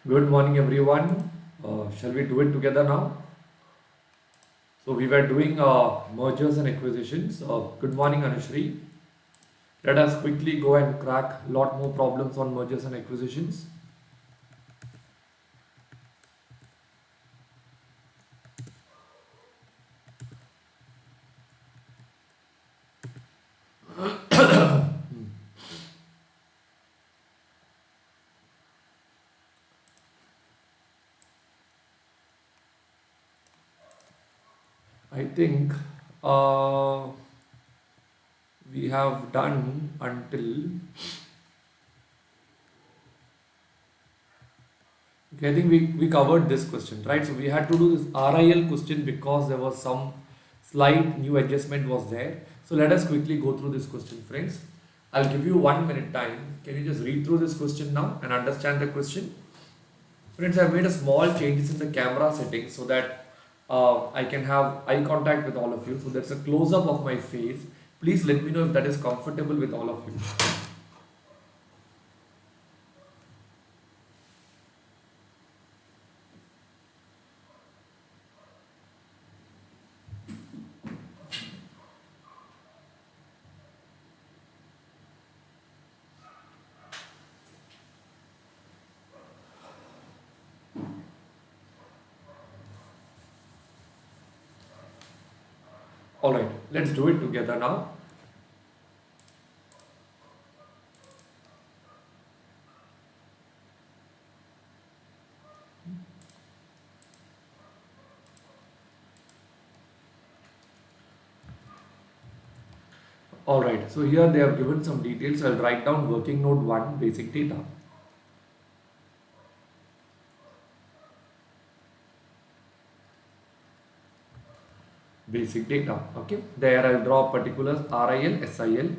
Good morning, everyone. Shall we do it together now? So we were doing mergers and acquisitions. Good morning, Anushri. Let us quickly go and crack a lot more problems on mergers and acquisitions. I think uh, we have done until. Okay, I think we covered this question, right? So we had to do this RIL question because there was some slight new adjustment was there. So let us quickly go through this question, friends. I'll give you 1 minute time. Can you just read through this question now and understand the question? Friends, I've made a small changes in the camera settings so that I can have eye contact with all of you. So that's a close up of my face. Please let me know if that is comfortable with all of you. All right, let's do it together now. All right, so here they have given some details. I'll write down working note 1 basic data. Basic data. Okay, there I'll draw particulars RIL, SIL,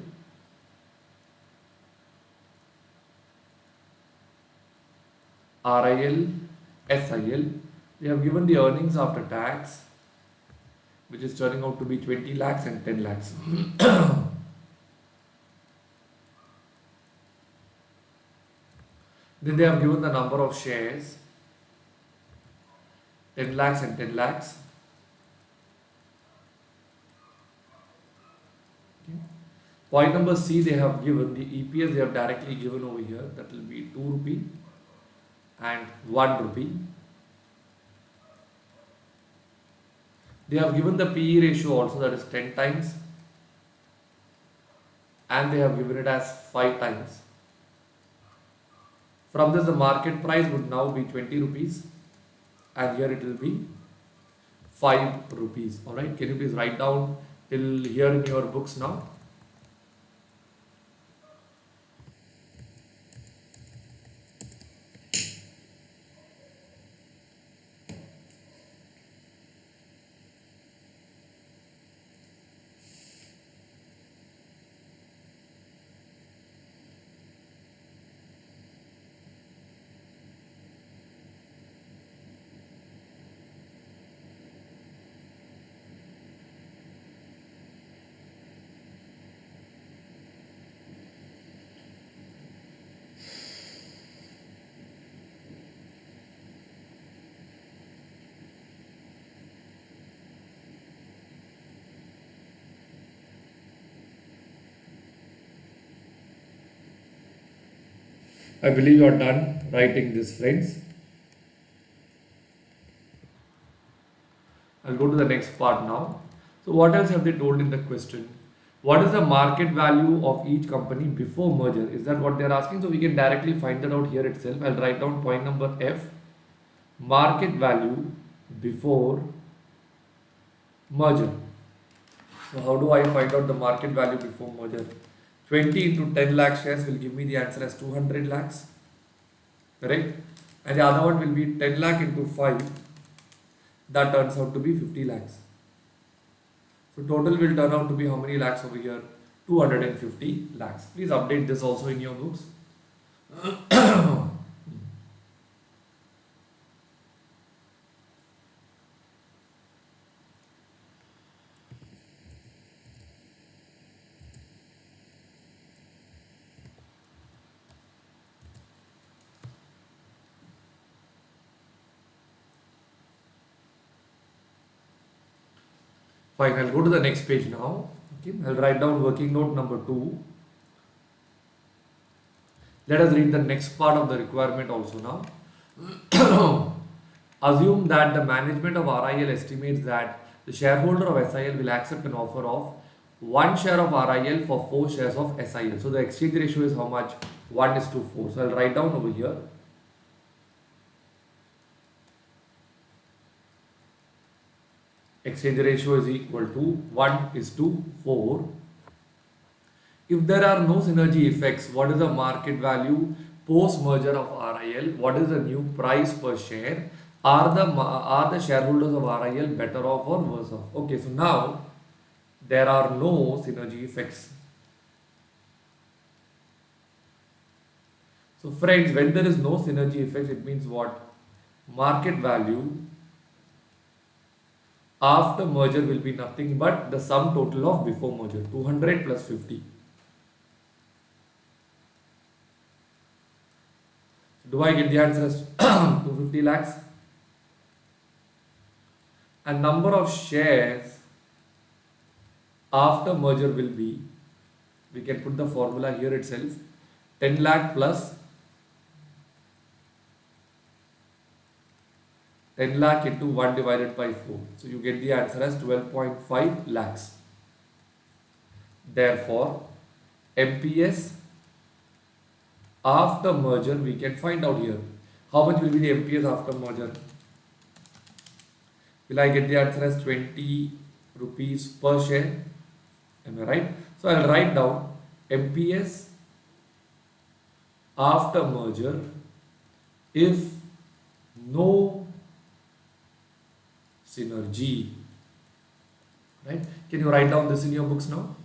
RIL, SIL. They have given the earnings after tax, which is turning out to be 20 lakhs and 10 lakhs. Then they have given the number of shares 10 lakhs and 10 lakhs. Okay. Point number C, they have given the EPS, they have directly given over here, that will be 2 rupee and 1 rupee. They have given the PE ratio also, that is 10 times, and they have given it as 5 times. From this, the market price would now be 20 rupees, and here it will be 5 rupees. All right, can you please write down till here in your books now? I believe you are done writing this, friends. I'll go to the next part now. So, what else have they told in the question? What is the market value of each company before merger? Is that what they're asking? So, we can directly find that out here itself. I'll write down point number F, market value before merger. So, how do I find out the market value before merger? 20 into 10 lakh shares will give me the answer as 200 lakhs, correct? And the other one will be 10 lakh into 5, that turns out to be 50 lakhs. So total will turn out to be how many lakhs over here? 250 lakhs. Please update this also in your books. Fine, I'll go to the next page now. Okay, I'll write down working note number 2. Let us read the next part of the requirement also now. Assume that the management of RIL estimates that the shareholder of SIL will accept an offer of 1 share of RIL for 4 shares of SIL. So the exchange ratio is how much? 1:4. So I'll write down over here. Exchange ratio is equal to 1:4. If there are no synergy effects, what is the market value post merger of RIL? What is the new price per share? Are the shareholders of RIL better off or worse off? Okay, so now there are no synergy effects. So friends, when there is no synergy effects, it means what? Market value after merger will be nothing but the sum total of before merger, 200 plus 50. Do I get the answer as 250 lakhs? And number of shares after merger will be, we can put the formula here itself, 10 lakh plus 10 lakh into 1 divided by 4. So you get the answer as 12.5 lakhs. Therefore, MPS after merger we can find out here. How much will be the MPS after merger? Will I get the answer as 20 rupees per share? Am I right? So I'll write down MPS after merger if no synergy. Right? Can you write down this in your books now?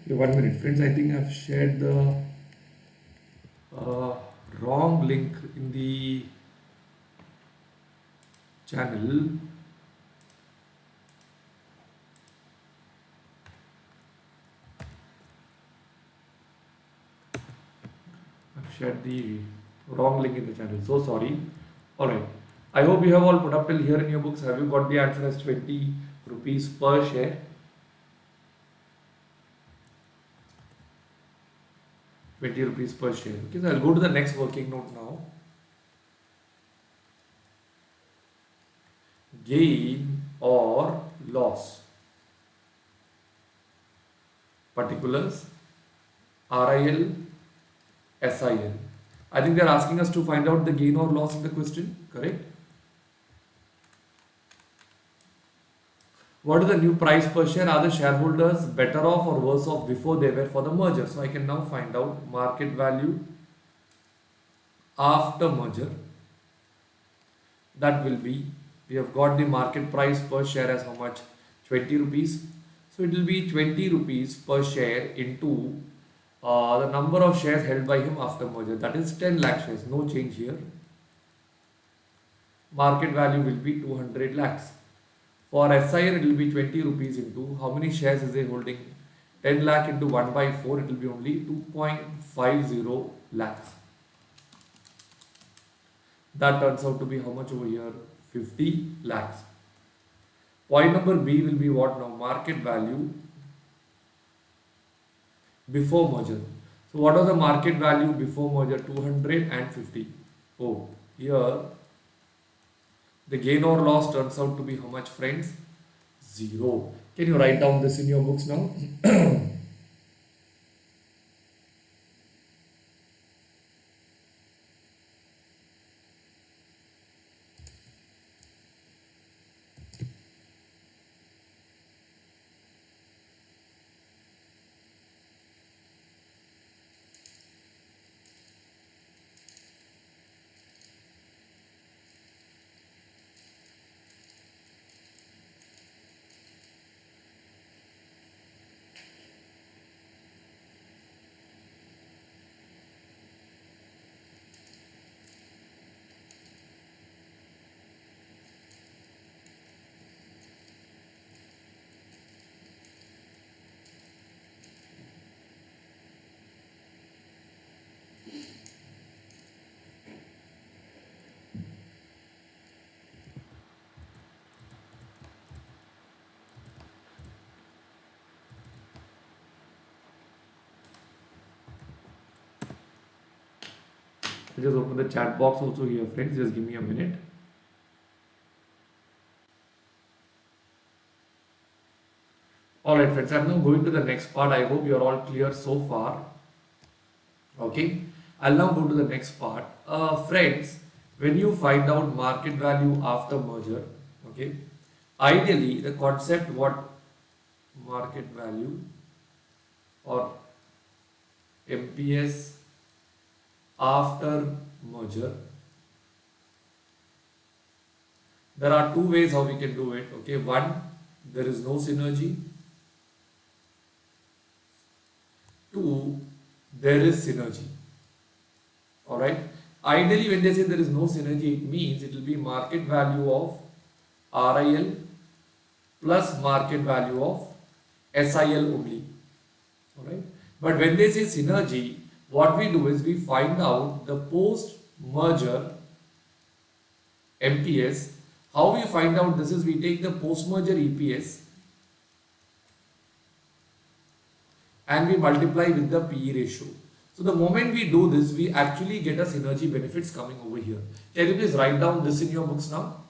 Okay, 1 minute, friends. I think I've shared the wrong link in the channel. I've shared the wrong link in the channel. So sorry. Alright. I hope you have all put up till here in your books. Have you got the answer as 20 rupees per share? 20 rupees per share. Okay, so I'll go to the next working note now. Gain or loss. Particulars. RIL, SIL. I think they're asking us to find out the gain or loss in the question, correct? What is the new price per share? Are the shareholders better off or worse off before they were for the merger? So I can now find out market value after merger. That will be, we have got the market price per share as how much? 20 rupees. So it will be 20 rupees per share into the number of shares held by him after merger. That is 10 lakh shares. No change here. Market value will be 200 lakhs. For SIL, it will be 20 rupees into how many shares is he holding? 10 lakh into 1 by 4, it will be only 2.50 lakhs. That turns out to be how much over here? 50 lakhs. Point number B will be what now? Market value before merger. So what was the market value before merger? 250. Oh, here the gain or loss turns out to be how much, friends? 0. Can you write down this in your books now? I'll just open the chat box also here, friends. Just give me a minute. Alright, friends, I'm now going to the next part. I hope you're all clear so far. Okay, I'll now go to the next part. Friends, when you find out market value after merger, okay, ideally the concept what market value or MPS after merger, there are two ways how we can do it. Okay, one, there is no synergy. Two, there is synergy. Alright. Ideally, when they say there is no synergy, it means it will be market value of RIL plus market value of SIL only. Alright. But when they say synergy, what we do is we find out the post merger MPS. How we find out this is we take the post merger EPS and we multiply with the PE ratio. So the moment we do this, we actually get a synergy benefits coming over here. Can you please write down this in your books now?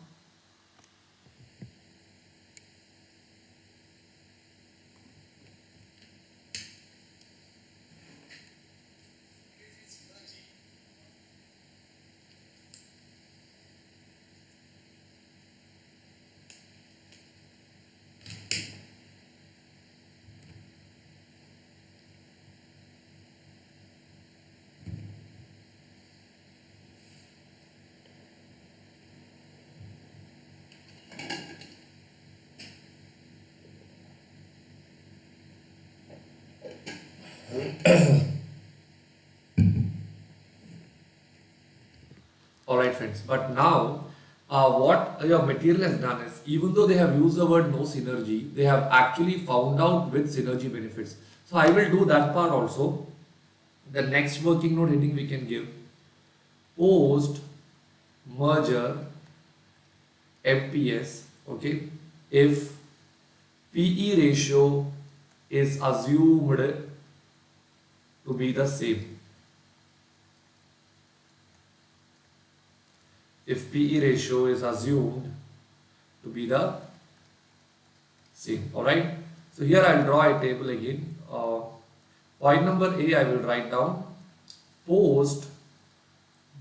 Alright friends, but now what your material has done is, even though they have used the word no synergy, they have actually found out with synergy benefits. So I will do that part also. The next working note heading we can give post merger MPS, okay, if PE ratio is assumed to be the same. If PE ratio is assumed to be the same. Alright. So here I will draw a table again. Point number A I will write down post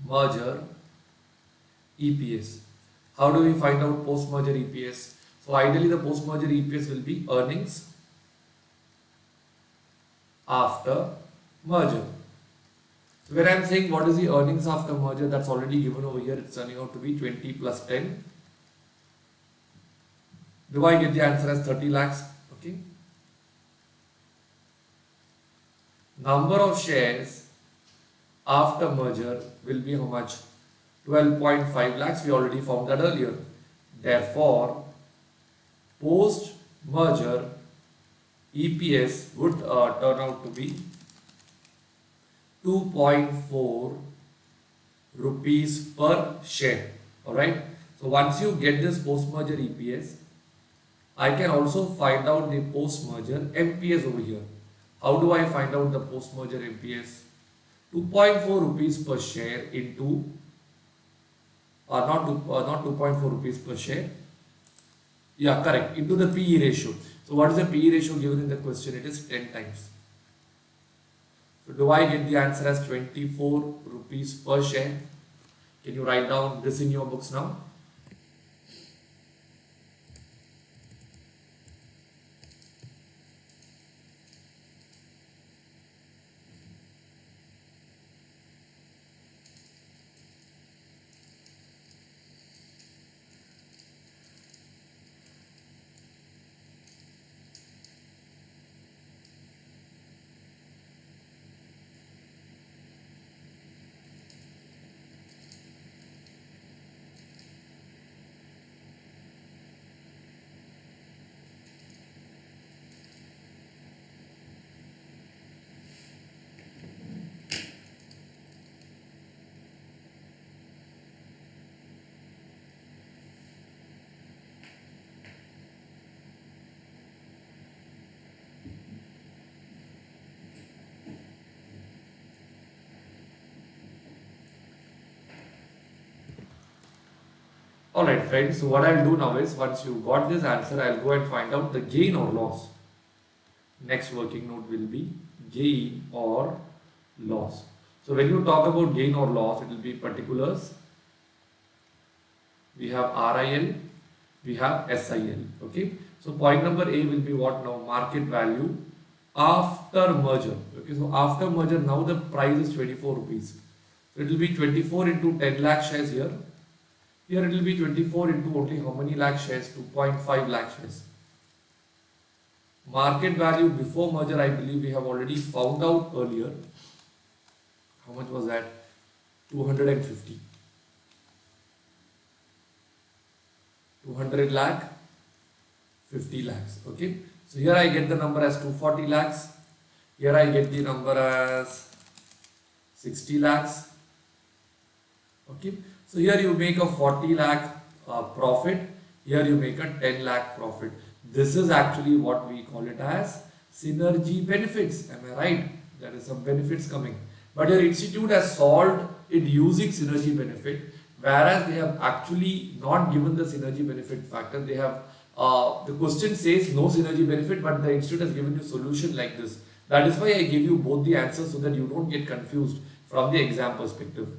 merger EPS. How do we find out post merger EPS? So ideally the post merger EPS will be earnings after merger. So when I am saying what is the earnings after merger, that's already given over here. It's turning out to be 20 plus 10. Do I get the answer as 30 lakhs? Okay. Number of shares after merger will be how much? 12.5 lakhs. We already found that earlier. Therefore, post merger EPS would turn out to be 2.4 rupees per share. Alright. So once you get this post merger EPS, I can also find out the post merger MPS over here. How do I find out the post merger MPS? 2.4 rupees per share into not 2.4 rupees per share. Yeah, correct. Into the PE ratio. So what is the PE ratio given in the question? It is 10 times. So do I get the answer as 24 rupees per share? Can you write down this in your books now? Alright friends, so what I'll do now is once you got this answer, I'll go and find out the gain or loss. Next working note will be gain or loss. So when you talk about gain or loss, it will be particulars. We have RIL, we have SIL. Okay. So point number A will be what now? Market value after merger. Okay. So after merger, now the price is 24 rupees. So it will be 24 into 10 lakh shares here. Here it will be 24 into only how many lakh shares? 2.5 lakh shares. Market value before merger, I believe we have already found out earlier. How much was that? 250. 200 lakh, 50 lakhs. Okay. So here I get the number as 240 lakhs. Here I get the number as 60 lakhs. Okay. So here you make a 40 lakh profit. Here you make a 10 lakh profit. This is actually what we call it as synergy benefits. Am I right? There is some benefits coming. But your institute has solved it using synergy benefit, whereas they have actually not given the synergy benefit factor. They have the question says no synergy benefit, but the institute has given you solution like this. That is why I give you both the answers so that you don't get confused from the exam perspective.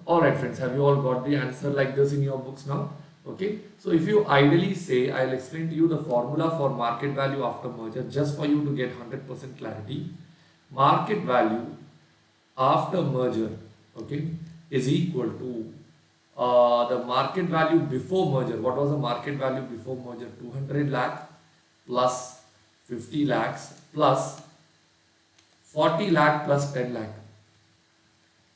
Alright friends, have you all got the answer like this in your books now? Okay, so if you ideally say, I'll explain to you the formula for market value after merger just for you to get 100% clarity. Market value after merger, okay, is equal to the market value before merger. What was the market value before merger? 200 lakh plus 50 lakhs plus 40 lakh plus 10 lakh.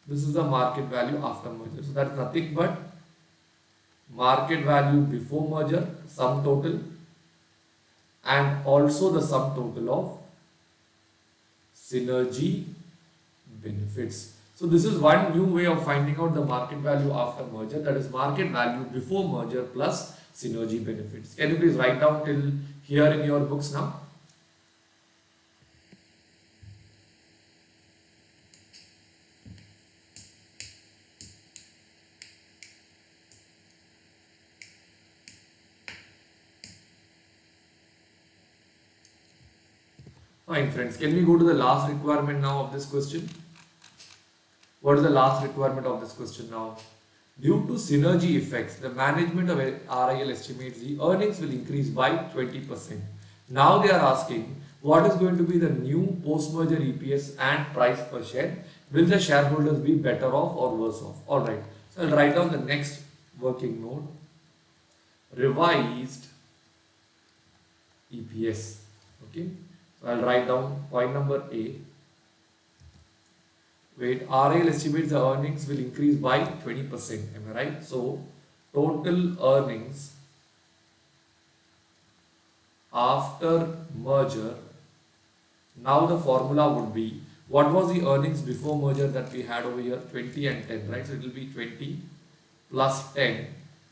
This is the market value after merger. So that's nothing but market value before merger, sum total, and also the sum total of synergy benefits. So this is one new way of finding out the market value after merger, that is market value before merger plus synergy benefits. Can you please write down till here in your books now? Fine friends, can we go to the last requirement now of this question? What is the last requirement of this question now? Due to synergy effects, the management of RIL estimates the earnings will increase by 20%. Now they are asking what is going to be the new post-merger EPS and price per share. Will the shareholders be better off or worse off? Alright, so I'll write down the next working note. Revised EPS. Okay. I'll write down point number A. Wait, RIL estimates the earnings will increase by 20%. Am I right? So, total earnings after merger. Now the formula would be, what was the earnings before merger that we had over here? 20 and 10, right? So, it will be 20 plus 10.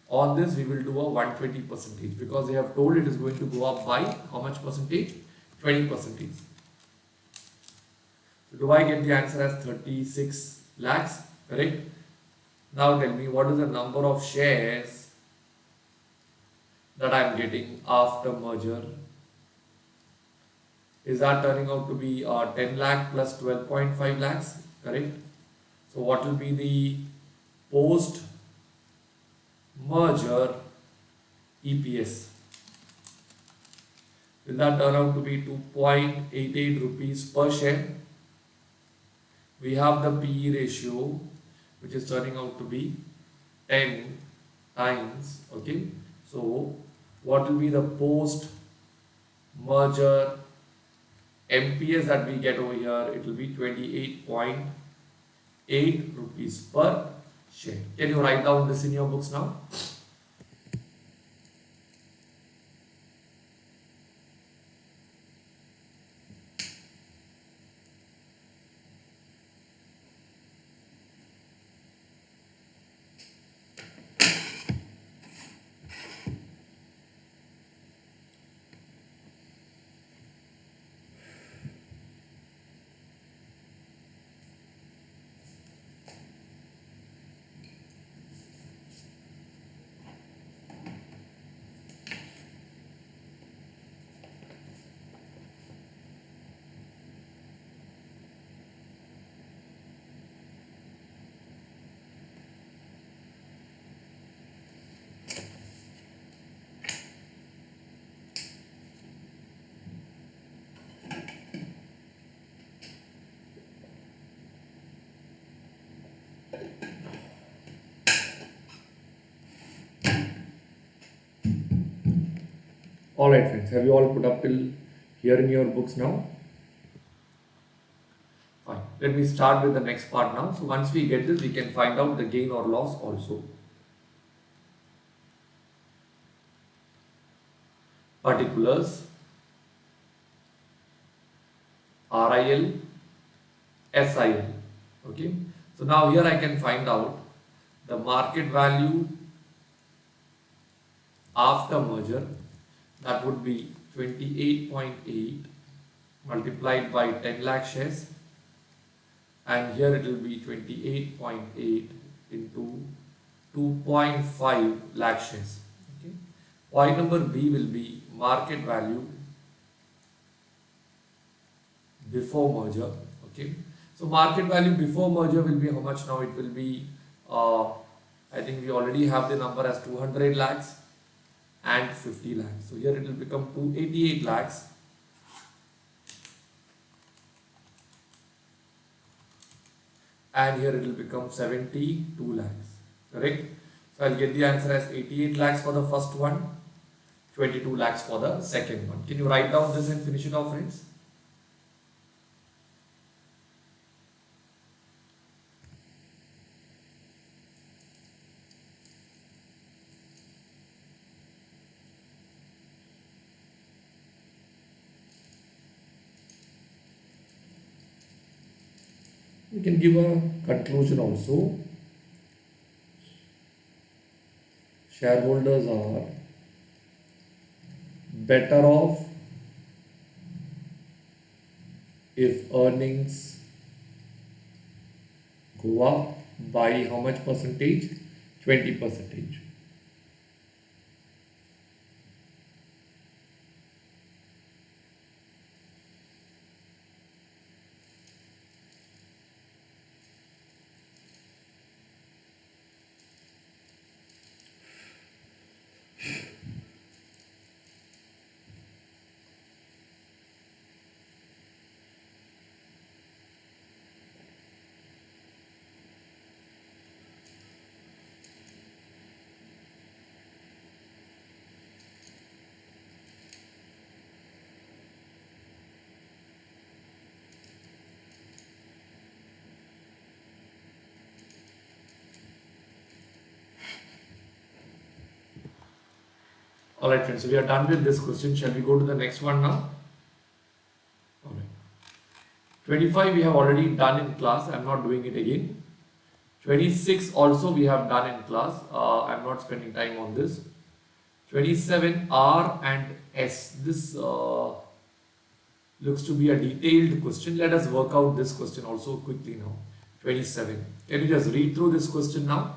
On this, we will do a 120 percentage because they have told it is going to go up by how much percentage? 20%. So do I get the answer as 36 lakhs? Correct? Now tell me what is the number of shares that I am getting after merger? Is that turning out to be 10 lakh plus 12.5 lakhs? Correct? So what will be the post merger EPS? Will that turn out to be 2.88 rupees per share? We have the PE ratio which is turning out to be 10 times. Okay. So what will be the post merger MPS that we get over here? It will be 28.8 8 rupees per share. Can you write down this in your books now? Alright friends, have you all put up till here in your books now? Fine. Let me start with the next part now. So once we get this, we can find out the gain or loss also. Particulars, RIL, SIL. Okay. So now here I can find out the market value after merger. That would be 28.8 multiplied by 10 lakh shares, and here it will be 28.8 into 2.5 lakh shares. Okay. Point number B will be market value before merger. Okay. So market value before merger will be how much now? It will be, I think we already have the number as 200 lakhs and 50 lakhs. So here it will become 288 lakhs and here it will become 72 lakhs. Correct? So I'll get the answer as 88 lakhs for the first one, 22 lakhs for the second one. Can you write down this and finish it off, friends? We can give a conclusion also. Shareholders are better off if earnings go up by how much percentage? 20%. Alright friends, so we are done with this question. Shall we go to the next one now? Alright. 25 we have already done in class. I am not doing it again. 26 also we have done in class. I am not spending time on this. 27 R and S. This looks to be a detailed question. Let us work out this question also quickly now. 27. Can you just read through this question now?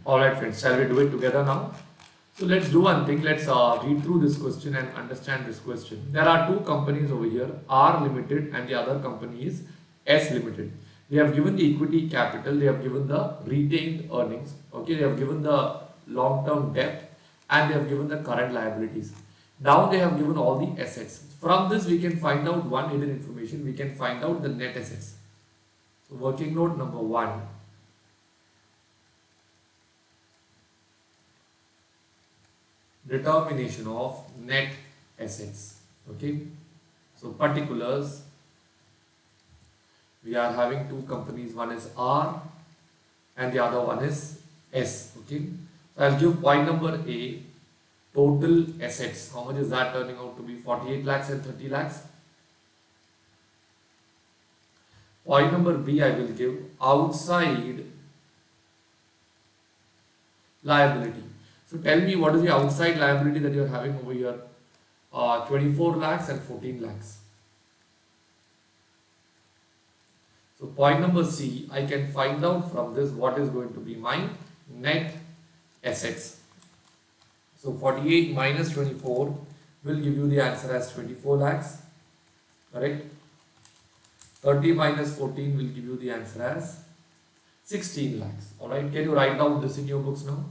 Alright friends, shall we do it together now? So let's do one thing. Let's read through this question and understand this question. There are two companies over here, R Limited and the other company is S Limited. They have given the equity capital, they have given the retained earnings, okay, they have given the long-term debt and they have given the current liabilities. Now they have given all the assets. From this we can find out one hidden information, we can find out the net assets. So working note number 1. Determination of net assets. Okay, so particulars, we are having two companies, one is R and the other one is S. Okay, so I'll give point number A, total assets. How much is that turning out to be? 48 lakhs and 30 lakhs. Point number B, I will give outside liability. So tell me, what is the outside liability that you are having over here? 24 lakhs and 14 lakhs. So point number C, I can find out from this what is going to be my net assets. So 48 minus 24 will give you the answer as 24 lakhs. Correct? 30 minus 14 will give you the answer as 16 lakhs. Alright, can you write down this in your books now?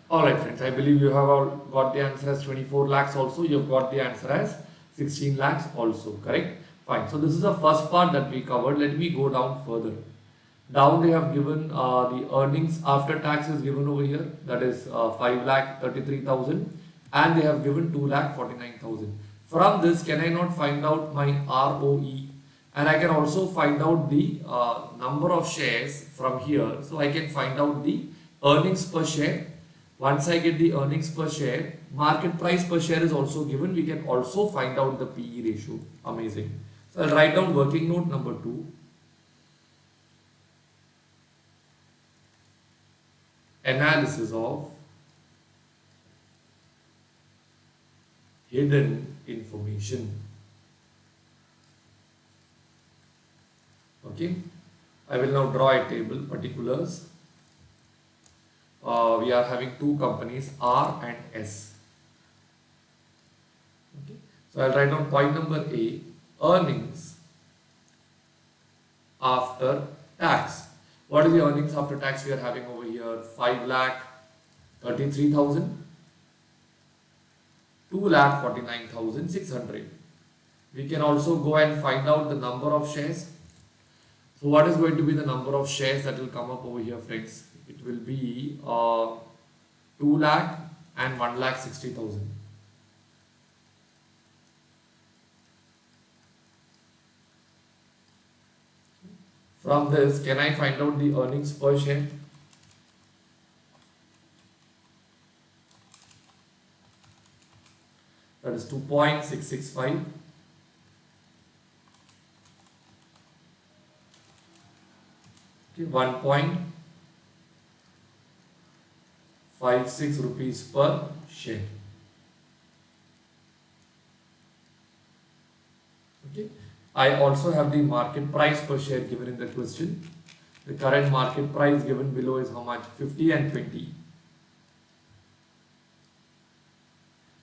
Alright friends, I believe you have all got the answer as 24 lakhs also. You have got the answer as 16 lakhs also, correct? Fine. So this is the first part that we covered. Let me go down further. Down they have given the earnings after tax is given over here. That is 5 lakh 33,000 and they have given 2 lakh 49,000. From this, can I not find out my ROE? And I can also find out the number of shares from here. So I can find out the earnings per share. Once I get the earnings per share, market price per share is also given. We can also find out the PE ratio. Amazing. So I'll write down working note number 2. Analysis of hidden information. Okay. I will now draw a table, particulars. We are having two companies, R and S. Okay. So I'll write down point number A, earnings after tax. What is the earnings after tax we are having over here? 5 lakh 33,000, 2 lakh 49,600. We can also go and find out the number of shares. So what is going to be the number of shares that will come up over here, friends? It will be 2 lakh and 1 lakh 60,000. From this, can I find out the earnings per share? That is 2.665. Okay, 1.56 rupees per share. Okay. I also have the market price per share given in the question. The current market price given below is how much? 50 and 20.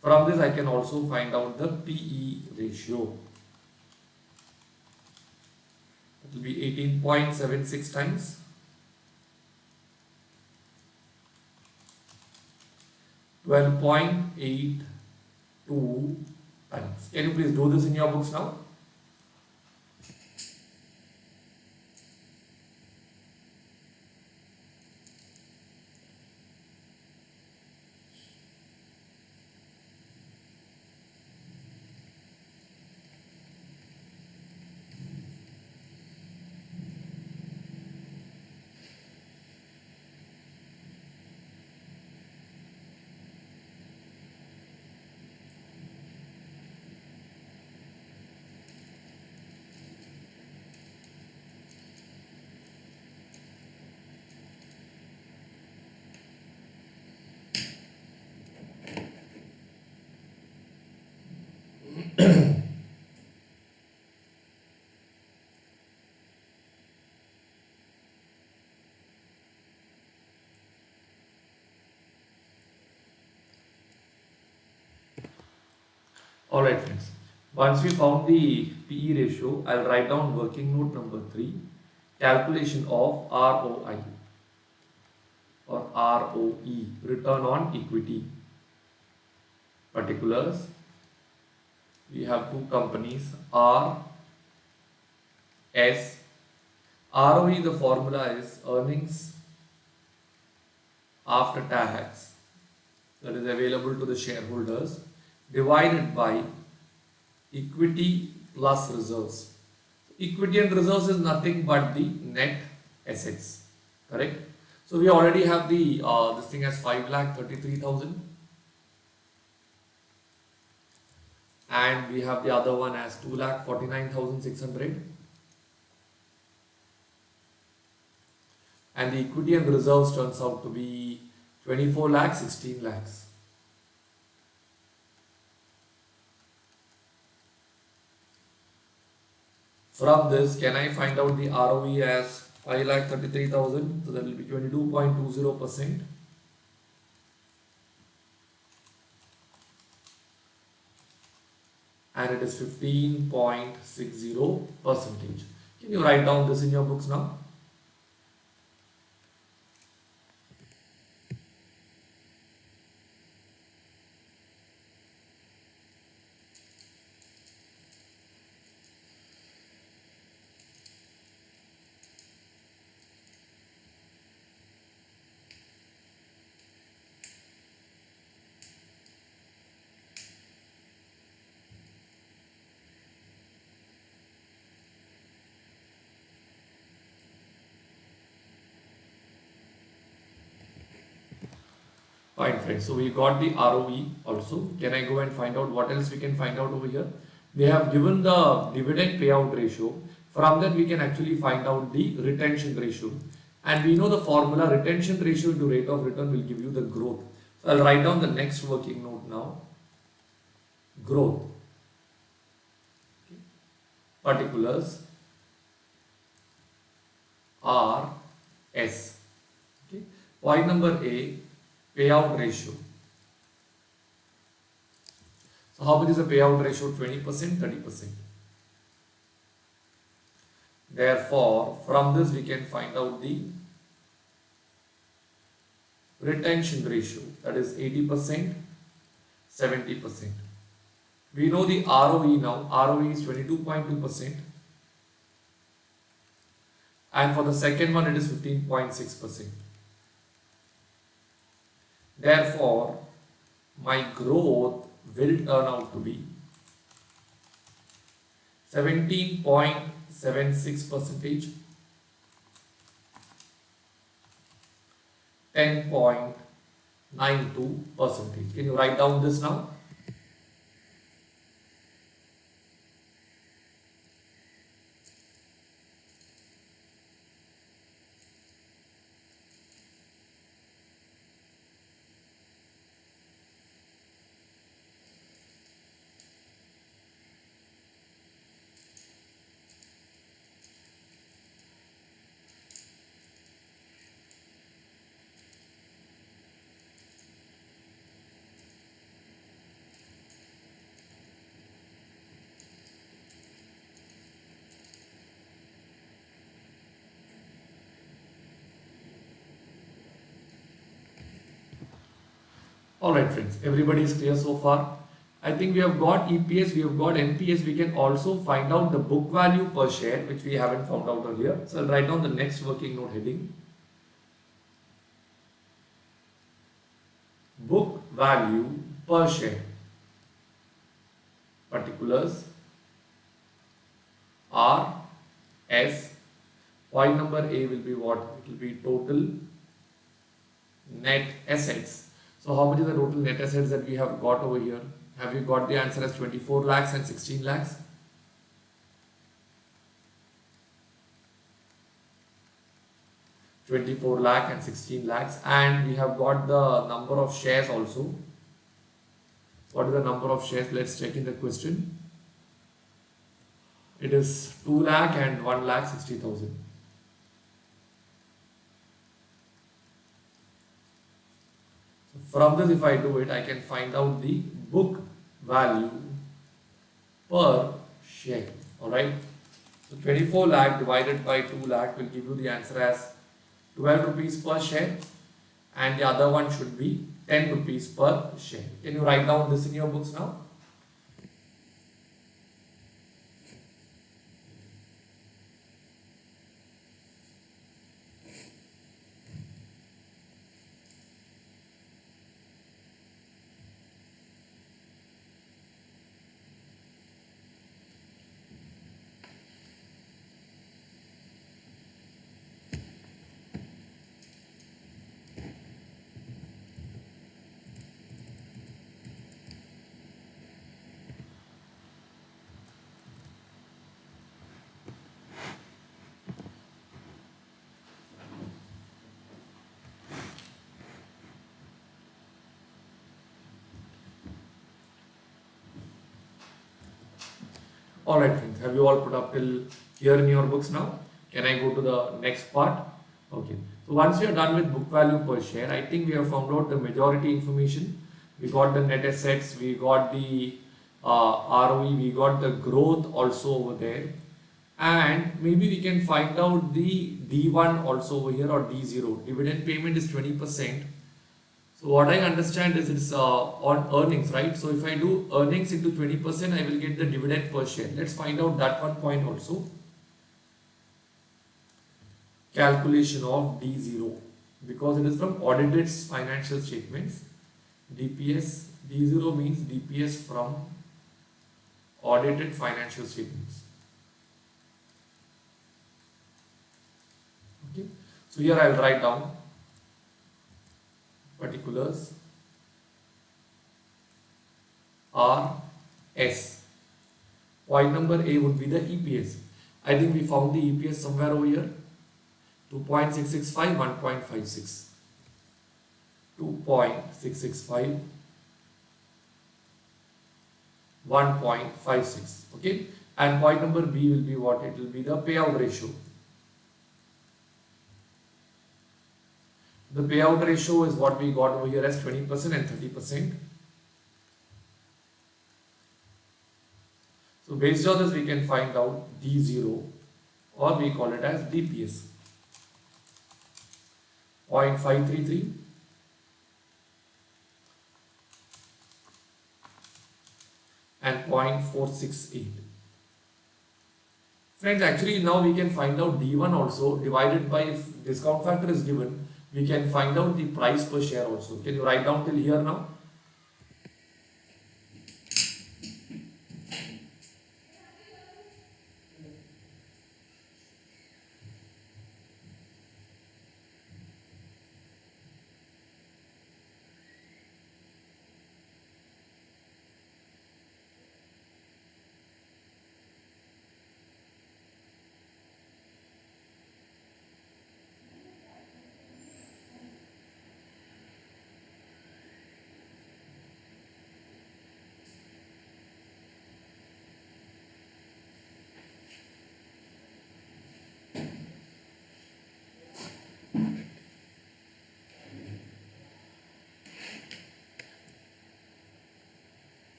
From this I can also find out the PE ratio. It will be 18.76 times. 12.82 times. Can you please do this in your books now? Alright friends, once we found the PE ratio, I'll write down working note number 3, calculation of ROI or ROE, return on equity. Particulars, we have two companies, R, S. ROE, the formula is earnings after tax, that is available to the shareholders, divided by equity plus reserves. Equity and reserves is nothing but the net assets, correct? So we already have the this thing as 5,33,000, and we have the other one as 2,49,600, and the equity and reserves turns out to be 24 lakhs, 16 lakhs. From this, can I find out the ROE as 5,33,000? So that will be 22.20%. And it is 15.60%. Can you write down this in your books now? Fine friends, so we got the ROE also. Can I go and find out what else we can find out over here? They have given the dividend payout ratio. From that we can actually find out the retention ratio. And we know the formula, retention ratio to rate of return will give you the growth. So I'll write down the next working note now. Growth. Okay. Particulars R S. Okay. Point number A, payout ratio. So how much is the payout ratio? 20%, 30%. Therefore, from this we can find out the retention ratio, that is 80%, 70%. We know the ROE now. ROE is 22.2%. And for the second one it is 15.6%. Therefore, my growth will turn out to be 17.76%, 10.92%. Can you write down this now? Alright friends, everybody is clear so far? I think we have got EPS, we have got NPS, we can also find out the book value per share, which we haven't found out earlier. So I'll write down the next working note heading. Book value per share. Particulars R, S. Point number A will be what? It will be total net assets. So how much is the total net assets that we have got over here? Have you got the answer as 24 lakhs and 16 lakhs? $24 lakh and 16 lakhs, and we have got the number of shares also. What is the number of shares? Let's check in the question. It is 2 lakh and 1 lakh 60,000. From this, if I do it, I can find out the book value per share. Alright. So 24 lakh divided by 2 lakh will give you the answer as 12 rupees per share, and the other one should be 10 rupees per share. Can you write down this in your books now? Alright friends, have you all put up till here in your books now? Can I go to the next part? Okay. So once you are done with book value per share, I think we have found out the majority information. We got the net assets, we got the ROE, we got the growth also over there. And maybe we can find out the D1 also over here, or D0. Dividend payment is 20%. So what I understand is it's on earnings, right? So if I do earnings into 20%, I will get the dividend per share. Let's find out that one point also. Calculation of D0, because it is from audited financial statements. DPS, D0 means DPS from audited financial statements. Okay. So here I will write down particulars are S. Point number A would be the EPS. I think we found the EPS somewhere over here. 2.665, 1.56. 2.665, 1.56. Okay. And point number B will be what? It will be the payout ratio. The payout ratio is what we got over here as 20% and 30%. So based on this, we can find out D0, or we call it as DPS. 0.533 and 0.468. Friends, actually now we can find out D1 also, divided by, if discount factor is given, we can find out the price per share also. Can you write down till here now?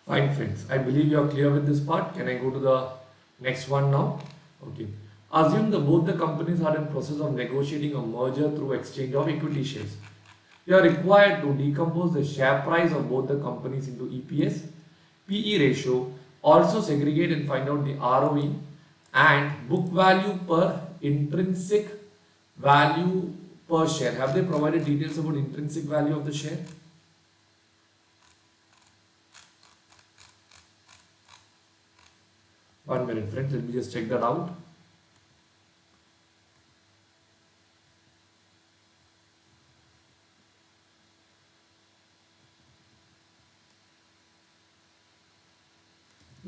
Fine friends, I believe you are clear with this part. Can I go to the next one now? Okay. Assume both the companies are in process of negotiating a merger through exchange of equity shares. You are required to decompose the share price of both the companies into EPS, PE ratio, also segregate and find out the ROE and book value per intrinsic value per share. Have they provided details about intrinsic value of the share? One minute friends, let me just check that out.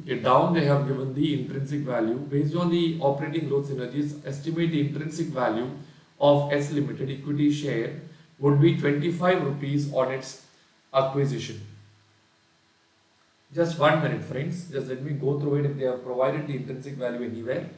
Okay, down they have given the intrinsic value. Based on the operating growth synergies, estimate the intrinsic value of S Limited equity share would be 25 rupees on its acquisition. Just 1 minute, friends. Just let me go through it if they have provided the intrinsic value anywhere.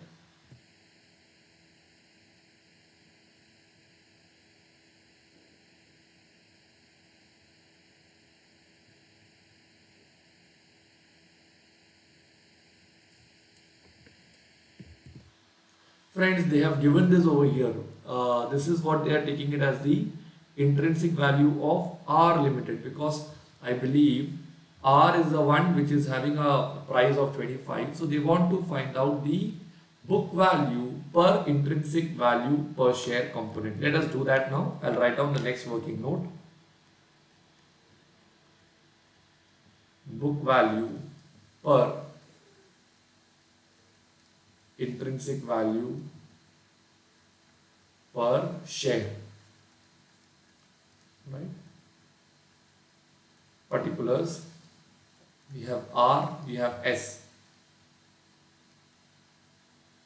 Friends, they have given this over here. This is what they are taking it as the intrinsic value of R limited, because I believe R is the one which is having a price of 25. So they want to find out the book value per intrinsic value per share component. Let us do that now. I'll write down the next working note. Book value per intrinsic value per share, right? Particulars, we have R, we have S.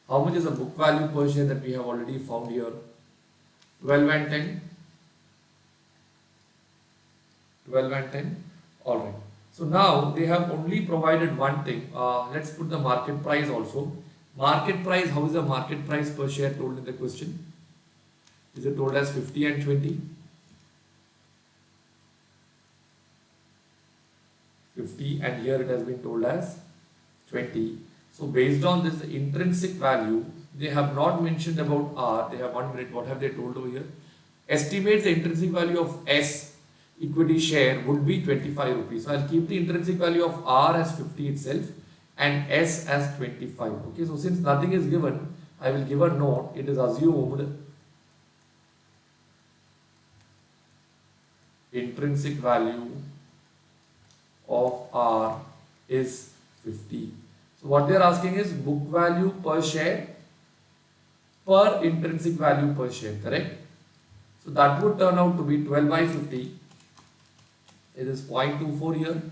How much is the book value per share that we have already found here? 12 and 10. 12 and 10. All right. So now they have only provided one thing. Let's put the market price also. Market price, how is the market price per share told in the question? Is it told as 50 and 20? 50, and here it has been told as 20. So based on this intrinsic value, they have not mentioned about R. They have 1 minute. What have they told over here? Estimate the intrinsic value of S equity share would be 25 rupees. So I'll keep the intrinsic value of R as 50 itself and S as 25. Okay, so since nothing is given, I will give a note. It is assumed intrinsic value of R is 50. So what they are asking is book value per share per intrinsic value per share, correct? So that would turn out to be 12 by 50. It is 0.24 here.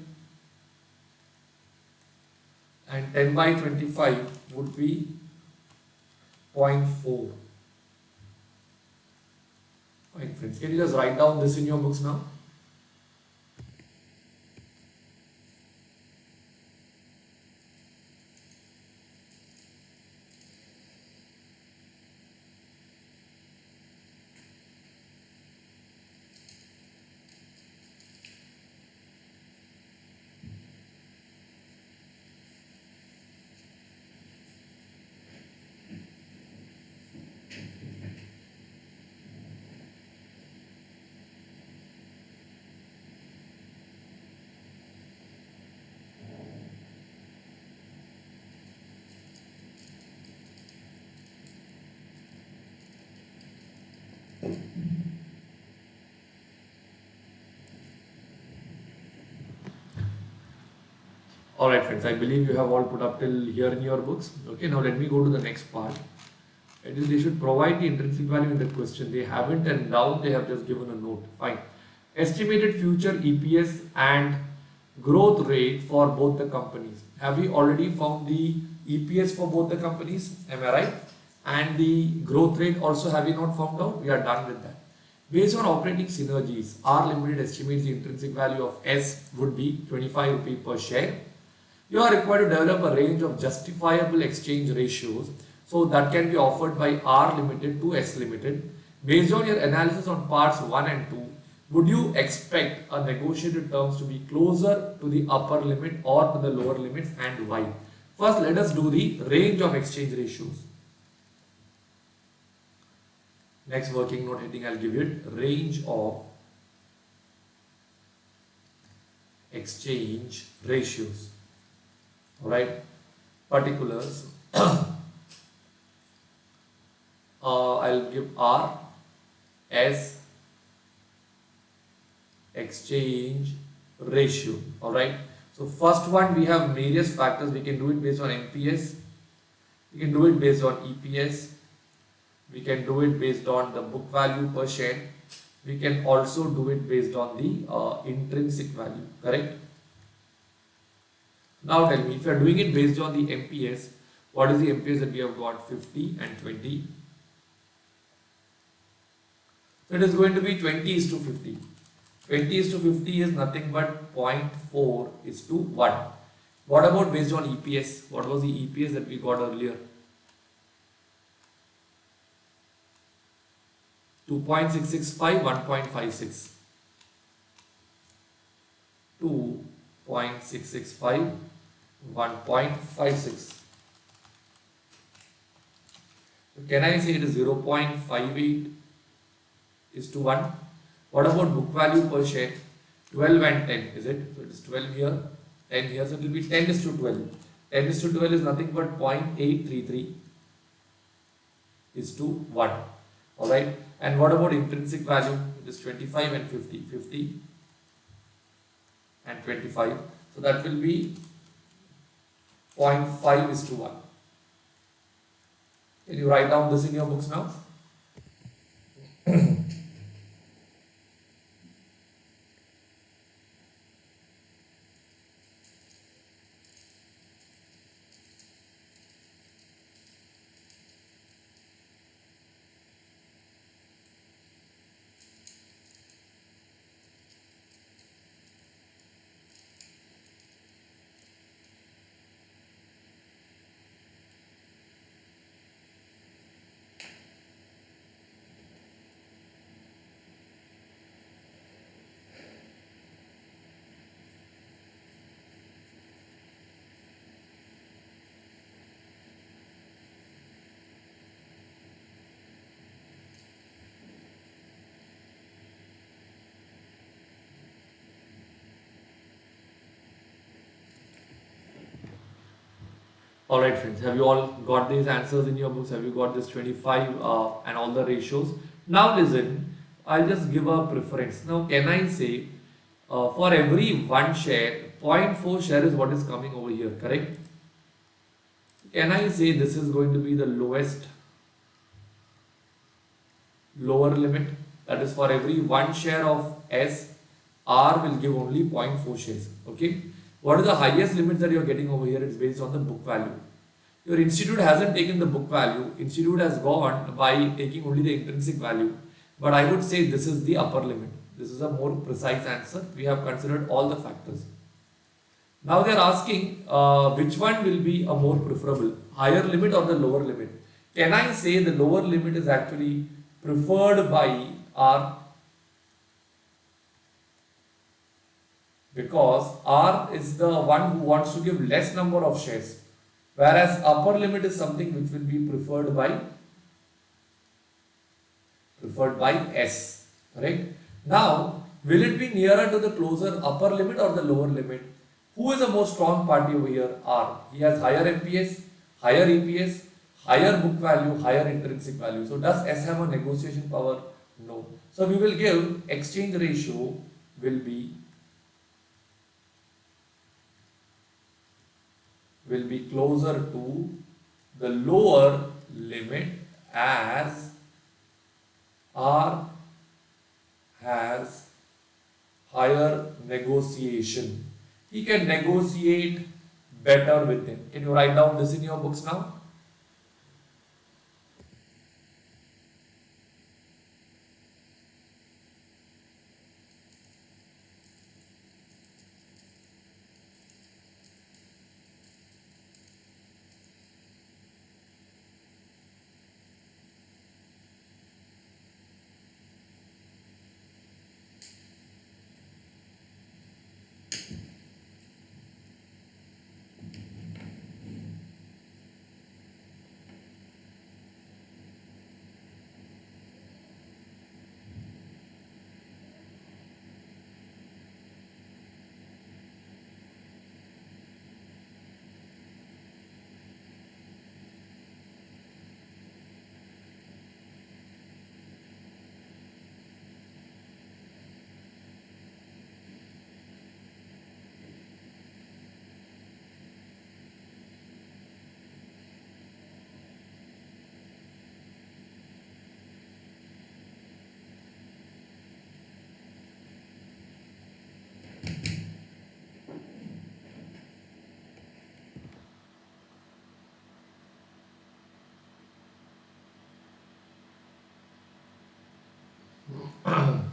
And 10 by 25 would be 0.4. Fine, friends. Can you just write down this in your books now? Alright friends, I believe you have all put up till here in your books. Okay, now let me go to the next part. It is they should provide the intrinsic value in the question. They haven't, and now they have just given a note. Fine. Estimated future EPS and growth rate for both the companies. Have we already found the EPS for both the companies? Am I right? And the growth rate also, have we not found out? We are done with that. Based on operating synergies, R Limited estimates the intrinsic value of S would be 25 rupees per share. You are required to develop a range of justifiable exchange ratios, so that can be offered by R Limited to S Limited. Based on your analysis on parts 1 and 2, would you expect a negotiated terms to be closer to the upper limit or to the lower limits, and why? First, let us do the range of exchange ratios. Next working note heading, I'll give it range of exchange ratios. Alright, particulars. I'll give R, S, exchange ratio. Alright, so first one, we have various factors. We can do it based on NPS, we can do it based on EPS, we can do it based on the book value per share, we can also do it based on the intrinsic value, correct? Now tell me, if you are doing it based on the MPS, what is the MPS that we have got? 50 and 20. So it is going to be 20 is to 50. 20 is to 50 is nothing but 0.4 is to 1. What about based on EPS? What was the EPS that we got earlier? 2.665, 1.56. 2.665, 1.56. Can I say it is 0.58 is to 1? What about book value per share? 12 and 10, is it? So it is 12 here, 10 here, so it will be 10 is to 12. 10 is to 12 is nothing but 0.833 is to 1. Alright, and what about intrinsic value? It is 25 and 50, 50 and 25. So that will be 0.5 is to 1. Can you write down this in your books now? Alright friends, have you all got these answers in your books? Have you got this 25 and all the ratios? Now listen, I'll just give a preference. Now can I say for every one share, zero point 0.4 share is what is coming over here, correct? Can I say this is going to be the lower limit? That is for every one share of S, R will give only 0.4 shares, okay? What are the highest limits that you are getting over here? It's based on the book value. Your institute hasn't taken the book value. Institute has gone by taking only the intrinsic value. But I would say this is the upper limit. This is a more precise answer. We have considered all the factors. Now they are asking which one will be a more preferable, higher limit or the lower limit? Can I say the lower limit is actually preferred by R? Because R is the one who wants to give less number of shares, whereas upper limit is something which will be preferred by S, correct? Now, will it be nearer to the closer upper limit or the lower limit? Who is the most strong party over here? R. He has higher MPS, higher EPS, higher book value, higher intrinsic value. So does S have a negotiation power? No. So we will give exchange ratio will be closer to the lower limit as R has higher negotiation. He can negotiate better with him. Can you write down this in your books now?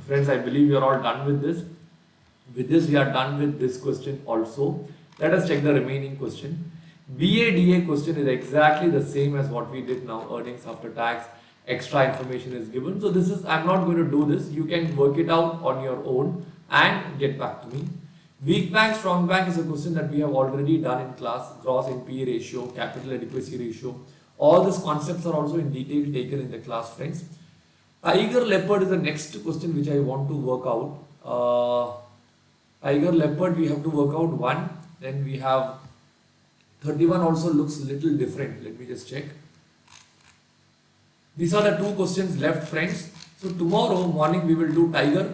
Friends, I believe you are all done with this. With this, we are done with this question also. Let us check the remaining question. BADA question is exactly the same as what we did now, earnings after tax. Extra information is given. So this is, I'm not going to do this. You can work it out on your own and get back to me. Weak bank, strong bank is a question that we have already done in class. Gross NPA ratio, capital adequacy ratio. All these concepts are also in detail taken in the class, friends. Tiger leopard is the next question which I want to work out. Tiger leopard we have to work out one. Then we have 31 also looks a little different. Let me just check. These are the two questions left, friends. So tomorrow morning we will do tiger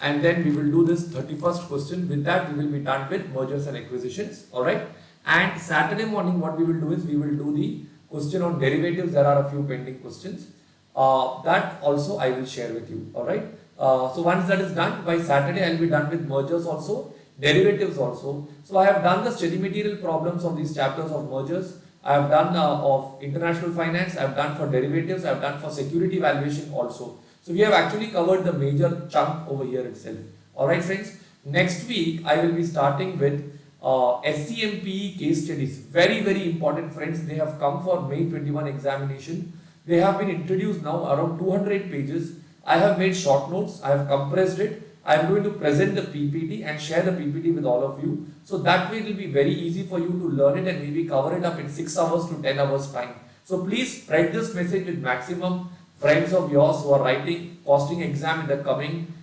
and then we will do this 31st question. With that we will be done with mergers and acquisitions. Alright. And Saturday morning what we will do is we will do the question on derivatives. There are a few pending questions. That also I will share with you. Alright. So once that is done, by Saturday I will be done with mergers also, derivatives also. So I have done the study material problems of these chapters of mergers. I have done of international finance, I have done for derivatives, I have done for security valuation also. So we have actually covered the major chunk over here itself. Alright friends, next week I will be starting with SCMPE case studies. Very, very important, friends. They have come for May 21 examination. They have been introduced now around 200 pages. I have made short notes, I have compressed it. I am going to present the PPT and share the PPT with all of you. So that way it will be very easy for you to learn it and maybe cover it up in 6 hours to 10 hours time. So please spread this message with maximum friends of yours who are writing costing exam in the coming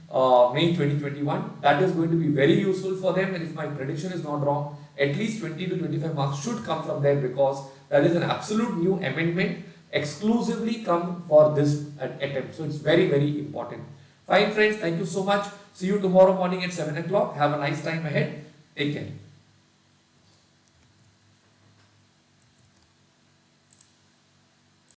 May 2021. That is going to be very useful for them, and if my prediction is not wrong, at least 20 to 25 marks should come from there because that is an absolute new amendment exclusively come for this attempt. So it's very, very important. Fine friends, thank you so much. See you tomorrow morning at 7 o'clock. Have a nice time ahead. Take care.